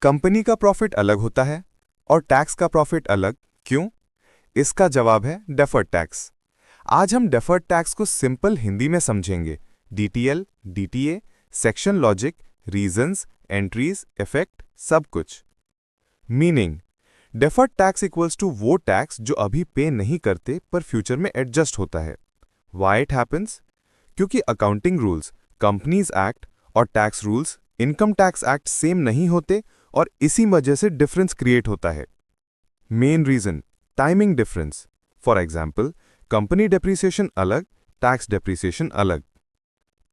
Company का profit अलग होता है और टैक्स का प्रॉफिट अलग, क्यों? इसका जवाब है डेफर्ड टैक्स। आज हम डेफर्ड टैक्स को सिंपल हिंदी में समझेंगे। DTL, DTA, section logic, reasons, entries, effect, सब कुछ। Meaning: deferred tax equals to वो टैक्स जो अभी पे नहीं करते पर फ्यूचर में एडजस्ट होता है। Why it happens? क्योंकि अकाउंटिंग रूल्स, कंपनीज एक्ट और tax rules, income tax act same नहीं होते और इसी वजह से डिफरेंस क्रिएट होता है। Main reason: timing difference. For example, company depreciation अलग, टैक्स डेप्रिसिएशन अलग।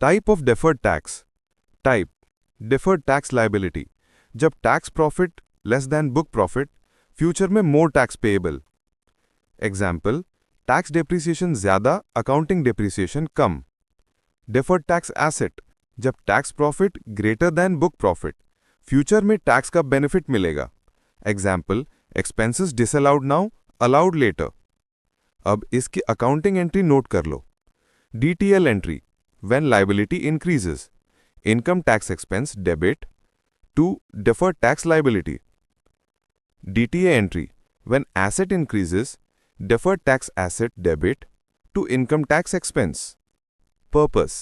Type of deferred tax. Type: deferred tax liability, जब tax profit less than book profit, future में more tax payable. Example: tax depreciation ज्यादा, accounting depreciation कम। Deferred tax asset, जब tax profit greater than book profit, future में tax का benefit मिलेगा। Example: expenses disallowed now, allowed later. अब इसकी accounting entry note कर लो। DTL entry: when liability increases, income tax expense debit to deferred tax liability. DTA entry: when asset increases, deferred tax asset debit to income tax expense. Purpose: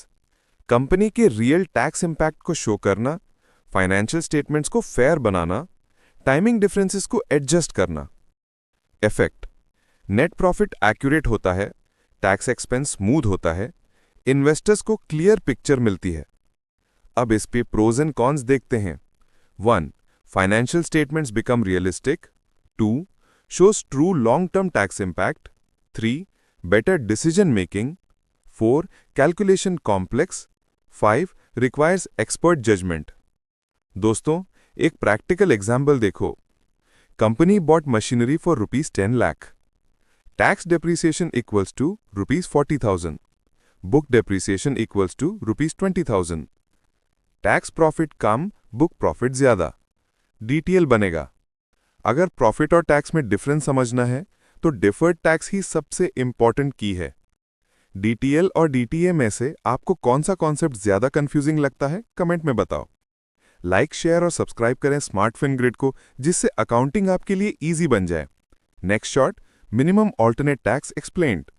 company के real tax impact को show करना, financial statements को fair बनाना, timing differences को adjust करना। Effect: net profit accurate होता है, tax expense smooth होता है, इन्वेस्टर्स को क्लियर पिक्चर मिलती है। अब इस पे प्रोज एंड कॉन्स देखते हैं। 1. Financial statements become realistic. 2. Shows true long-term tax impact. 3. Better decision making. 4. Calculation complex. 5. Requires expert judgment. दोस्तों, एक प्रैक्टिकल एग्जाम्पल देखो। Company bought machinery for ₹10 lakh. Tax depreciation equals to ₹40,000. Book depreciation equals to ₹20,000. Tax profit come, book profit ज्यादा। DTL बनेगा। अगर profit और tax में difference समझना है तो डिफर्ड टैक्स ही सबसे इंपॉर्टेंट की है। डीटीएल और डीटीए में से आपको कौन सा कॉन्सेप्ट ज्यादा कंफ्यूजिंग लगता है, कमेंट में बताओ। लाइक, शेयर और सब्सक्राइब करें स्मार्ट फिन ग्रिड को, जिससे अकाउंटिंग आपके लिए इजी बन जाए। Next shot: minimum alternate tax explained.